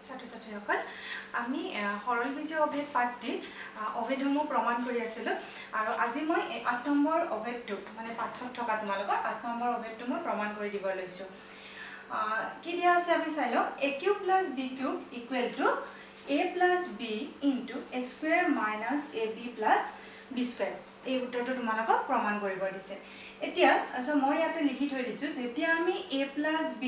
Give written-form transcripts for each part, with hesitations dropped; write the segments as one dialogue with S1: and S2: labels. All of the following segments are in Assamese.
S1: ছাত্ৰ ছাত্ৰীসকল আমি সৰল বীজৰ অভেদ পাঠটিৰ অভেদসমূহ প্ৰমাণ কৰি আছিলোঁ আৰু আজি মই ৮ নম্বৰ অভেদটো মানে পাঠত থকা তোমালোকৰ ৮ নম্বৰ অভেদটো মই প্ৰমাণ কৰি দিব লৈছোঁ কি দিয়া আছে আমি চাই লওঁ a cube plus b cube equal to a plus b into a square minus ab plus b square এই উত্তৰটো তোমালোকক প্ৰমাণ কৰিব দিছে এতিয়া মই ইয়াতে লিখি থৈ দিছোঁ যেতিয়া আমি a plus b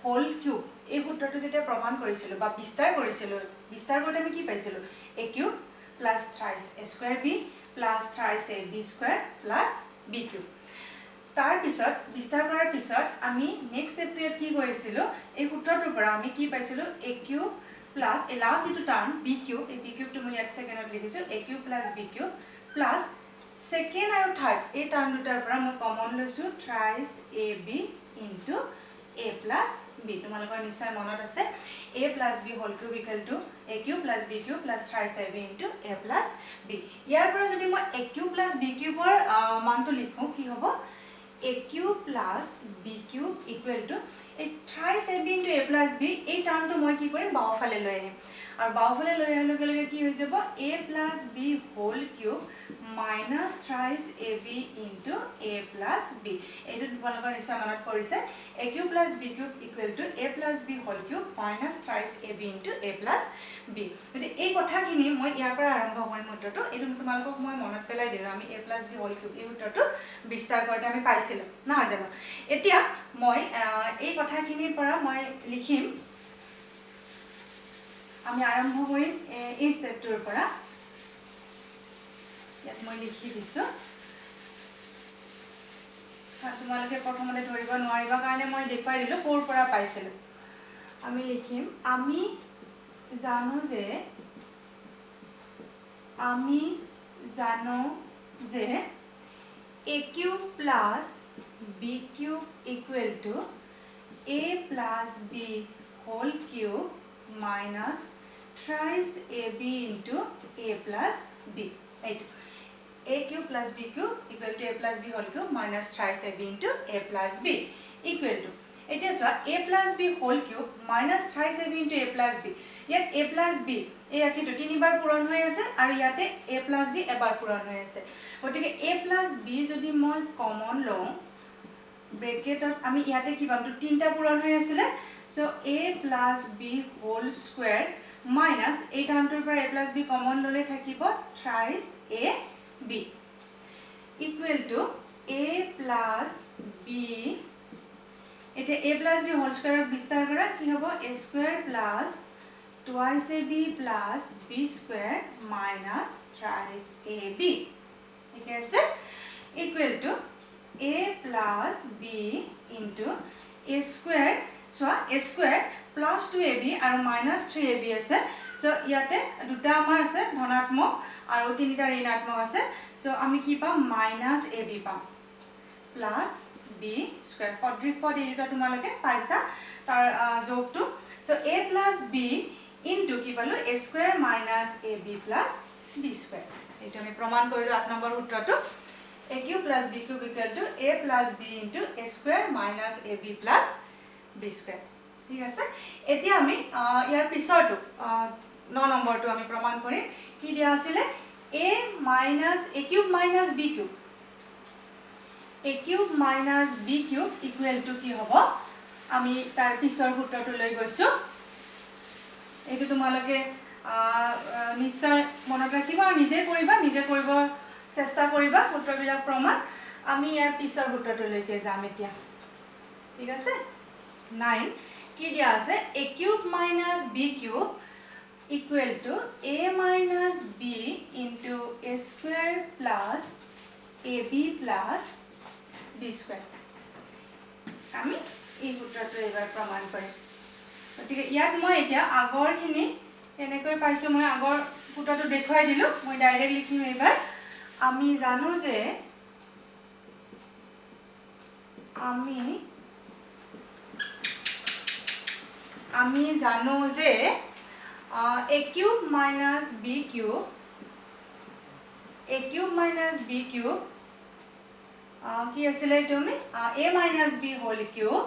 S1: whole cube এই সূত্ৰটো যেতিয়া প্ৰমাণ কৰিছিলো বা বিস্তাৰ কৰিছিলো বিস্তাৰ কৰি আমি কি পাইছিলো a cube plus thrice a square b plus thrice a b square plus b cube তাৰ পিছত বিস্তাৰ কৰাৰ পিছত আমি নেক্সট স্টেপটো কি কৰিছিলো এই সূত্ৰটোৰ পৰা আমি কি পাইছিলো a cube plus a last ইটো টাৰ্ম b cube এই b cube টো মই ইয়াত সেকেন্ডত লিখিছো a cube plus b cube plus second আৰু third এই টাৰ্ম দুটাৰ পৰা মই কমন লৈছো thrice ab into a plus b তোমালোকৰ নিশ্চয় মনত আছে a plus b whole cube equal to a cube plus b cube plus thrice ab into a plus b ইয়াৰ পৰা যদি মই a cube plus b cube ৰ মানটো লিখো কি হ'ব a cube plus b cube equal to a thrice ab into a plus b এই টাৰ্মটো মই কি কৰিম বাওফালে লৈ আহিম আৰু বাওফালে লৈ আহিলে লগে কি হৈ যাব a plus b whole cube minus thrice ab into a plus b এইটো তোমালোকৰ নিশ্চয় মনত পৰিছে a cube plus b cube equal to a plus b whole cube minus thrice ab into a plus b গতি এই কথাখিনি মই ইয়াৰ পৰা আৰম্ভ কৰিম উত্তৰটো এইটো তোমালোকক মই মনত পেলাই দিলো আমি a plus b whole cube এই উত্তৰটো বিস্তাৰ কৰোঁতে আমি পাইছিলো নহয় জানো এতিয়া মই এই কথাখিনিৰ পৰা মই লিখিম আমি আৰম্ভ কৰিম এই স্টেপটোৰ পৰা ইয়াত মই লিখি দিছো তোমালোকে প্ৰথমতে ধৰিব নোৱাৰিবা কাৰণে মই দেখুৱাই দিলো কোৰ পৰা পাইছিলো আমি লিখিম আমি জানো যে a cube plus b cube equal to a plus b whole cube minus thrice ab into a plus b a cube plus b cube equal to a plus b whole cube minus thrice ab into a plus b equal to এটা সোয়া a plus b whole cube minus thrice ab into a plus b ইয়াত a plus b এই ৰাখিটো তিনিবাৰ পূৰণ হৈ আছে আৰু ইয়াতে a plus b এবাৰ পূৰণ হৈ আছে গতিকে a plus b যদি মই কমন লওঁ ব্ৰেকেটত আমি ইয়াতে কি পাম তিনটা পূৰণ হৈ আছিল so a plus b whole square minus এই টাৰ্মটোৰ পৰা a plus b কমন ললে থাকিব thrice a b equal to a plus b এটা a plus b whole square বিস্তাৰ কৰা কি হ'ব a square plus twice ab plus b square minus thrice ab ঠিক আছে equal to a plus b into a square so a square plus 2ab আৰু minus 3ab আছে so ইয়াতে দুটা আমাৰ আছে ধনাত্মক আৰু তিনিটা ঋণাত্মক আছে so আমি কি পাম minus ab পাম plus b square পদৃক পদ এইটা তোমালোকে পাইছা তাৰ যোগটো so a plus b into কি পালো a square minus ab plus b square এটা আমি প্ৰমাণ কৰিলো ৮ number সূত্ৰটো a cube plus b cube equal to a plus b into a square minus ab plus b square ঠিক আছে এতিয়া আমি ইয়াৰ পিছৰটো ৯ নম্বৰটো আমি প্ৰমাণ কৰিম কি দিয়া আছিল a cube minus b cube a cube minus b cube equal to কি হ'ব আমি তাৰ পিছৰ সূত্ৰটো লৈ গৈছো এইটো তোমালোকে নিশ্চয় মনত ৰাখিবা আৰু নিজে কৰিব চেষ্টা কৰিবা সূত্ৰবিলাক প্ৰমাণ আমি ইয়াৰ পিছৰ সূত্ৰটো লৈকে যাম এতিয়া ঠিক আছে 9 কি দিয়া আছে a cube minus b cube equal to a minus b into a square plus ab plus b square আমি এই সূত্ৰটো এবাৰ প্ৰমাণ কৰিম গতিকে ইয়াত মই এতিয়া আগৰখিনি এনেকৈ পাইছো মই আগৰ সূত্ৰটো দেখুৱাই দিলো মই ডাইৰেক্ট লিখিম এবাৰ আমি জানো যে a cube minus b cube কি আছিল তুমি a minus b whole cube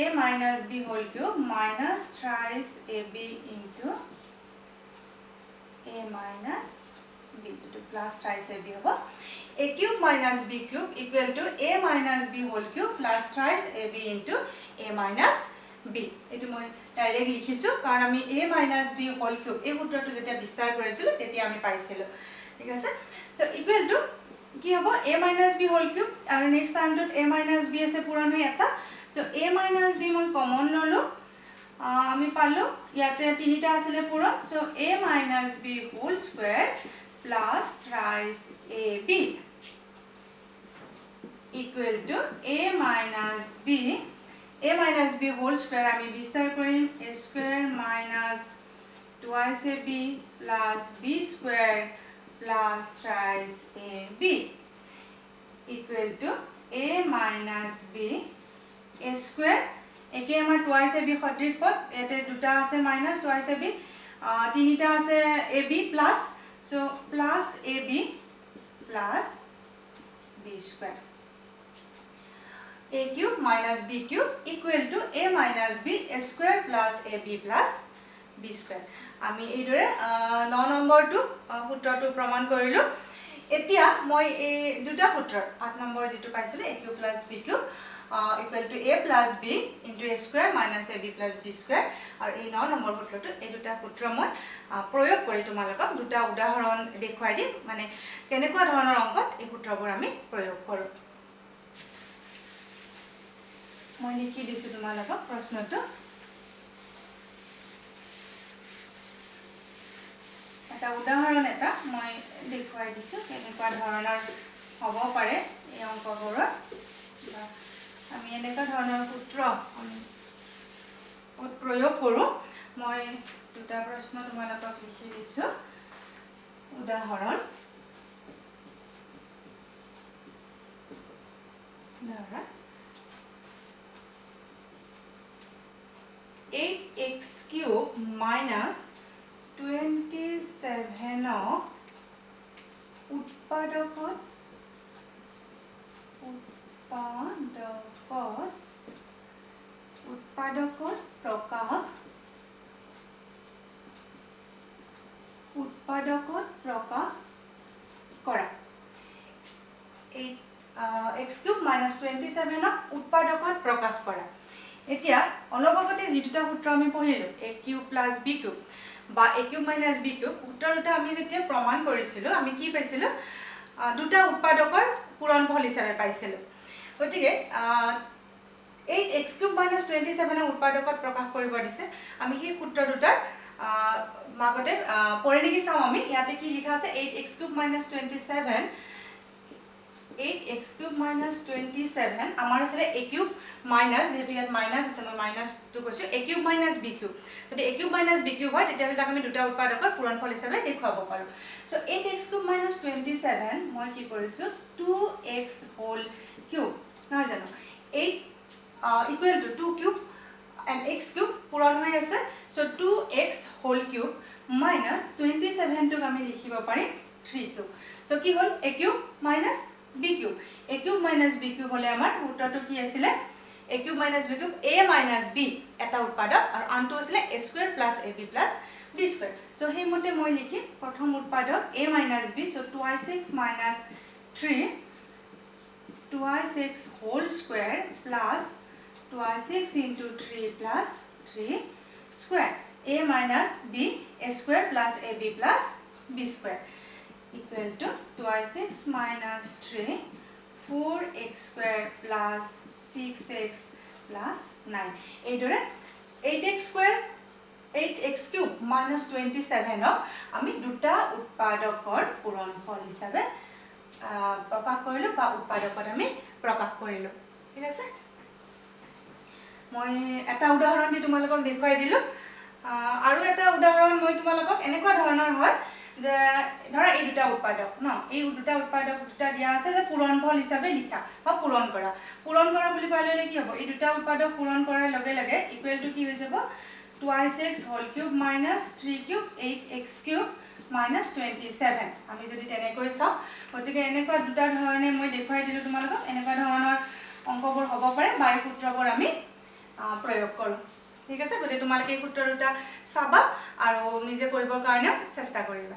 S1: a minus b whole cube minus thrice ab into a minus b to plus thrice ab hobo a cube minus b cube equal to a minus b whole cube plus thrice ab into a minus b etu moi direct likhisu karon ami a minus b whole cube ei sutro tu jetia bistar korisilu tetia ami paisilu thik ase so equal to ki hobo a minus b whole cube aru next time dot a minus b ase puran hoy eta so a minus b moi common lolo আমি পালো ইয়াতে তিনিটা আসলে পুরো so a minus b whole square plus thrice ab equal to a minus b whole square আমি বিস্তার করিম a square minus twice ab plus b square plus thrice ab equal to a minus b a square একে আমাৰ twice ab সদৃশ পদ এতে দুটা আছে minus twice ab তিনিটা আছে ab plus so plus ab plus b square a cube minus b cube equal to a minus b a square plus ab plus b square আমি এইদৰে 9 নম্বৰটো সূত্ৰটো প্ৰমাণ কৰিলো এতিয়া মই এই দুটা সূত্ৰৰ 8 নম্বৰ যেটো পাইছিলো a cube plus b cube equal to a plus b into a square minus ab plus b square আৰু এই 9 নম্বৰ সূত্ৰটো এই দুটা সূত্ৰ মই প্ৰয়োগ কৰি তোমালোকক দুটা উদাহৰণ দেখুৱাই দিম মানে কেনেকুৱা ধৰণৰ অংকত এই সূত্ৰবোৰ আমি প্ৰয়োগ কৰো মই লিখি দিছো তোমালোকক প্ৰশ্নটো এটা উদাহৰণ এটা মই দেখুৱাই দিছো কেনেকুৱা ধৰণৰ হ'ব পাৰে এই অংকবোৰ আমি এনেকা ধৰণৰ সূত্ৰ আমি প্ৰয়োগ কৰো মই দুটা প্ৰশ্ন তোমালোকক লিখি দিছো উদাহৰণ ধৰা 8x cube minus 27 উৎপাদকত প্ৰকাশ কৰা x cube minus 27 উৎপাদকত প্ৰকাশ কৰা এতিয়া অলপগতে যেটা সূত্ৰ আমি পঢ়িলো a cube plus b cube বা a cube minus b cube সূত্ৰটা আমি যেতিয়া প্ৰমাণ কৰিছিলো আমি কি পাইছিলো দুটা উৎপাদকৰ পূৰণফল হিচাপে পাইছিলো গতিকে 8x cube minus 27 উৎপাদকত প্ৰকাশ কৰিব দিছে আমি সেই সূত্ৰ দুটাৰ মাগতে পঢ়িলি চাও আমি ইয়াতে কি লিখা আছে 8x cube minus 27 8x cube minus 27 আমাৰ আছে a cube minus যেটো ইয়াত মাইনাস আছে মই মাইনাস টু কৈছো a cube minus b cube যদি a cube minus b cube হয় তেতিয়া তাক আমি দুটা উৎপাদকৰ পূৰণফল হিচাপে দেখুৱাব পাৰো সো 8x cube minus 27 মই কি কৰিছো 2x whole cube নহয় জানো 8 equal to 2 cube and x cube পূৰণ হৈ আছে so 2x whole cube minus 27 টোক আমি লিখিব পাৰি 3 cube সো কি হল a cube minus b cube a cube minus b cube হলে আমাৰ সূত্ৰটো কি আছিল a cube minus b cube a minus b এটা উৎপাদক আৰু আনটো আছিল a square plus ab plus b square so hey মতে মই লিখি প্ৰথম উৎপাদক a minus b so 2x minus 3 2x whole square plus 2x into 3 plus 3 square a minus b a square plus ab plus b square equal to 2x minus 3 4x square plus 6x plus 9 এইদৰে 8x square 8x cube minus 27 আমি দুটা উৎপাদকৰ পূৰণফল হিচাপে প্ৰকাশ কৰিলো বা উৎপাদকত আমি প্ৰকাশ কৰিলো ঠিক আছে মই এটা উদাহৰণ দি তোমালোকক দেখুৱাই দিলো আৰু এটা উদাহৰণ মই তোমালোকক এনেকুৱা ধৰণৰ হয় যে ধৰা এই দুটা উৎপাদক ন এই দুটা উৎপাদক দুটা দিয়া আছে যে পূৰণফল হিচাপে লিখা বা পূৰণ কৰা বুলি কলে কি হ'ব এই দুটা উৎপাদক পূৰণ কৰাৰ লগে লগে ইকুৱেল টু কি হৈ যাব 2x whole cube minus 3 cube 8x cube minus 27 আমি যদি তেনেকৈ চাও গতিকে এনেকুৱা দুটা ধৰণে মই দেখুৱাই দিলো তোমালোকক এনেকুৱা ধৰণৰ অংকবোৰ হ'ব পাৰে বাই সূত্ৰবোৰ আমি প্ৰয়োগ কৰোঁ ঠিক আছে গতিকে তোমালোকে এই সূত্ৰ দুটা চাবা আৰু নিজে কৰিবৰ কাৰণেও চেষ্টা কৰিবা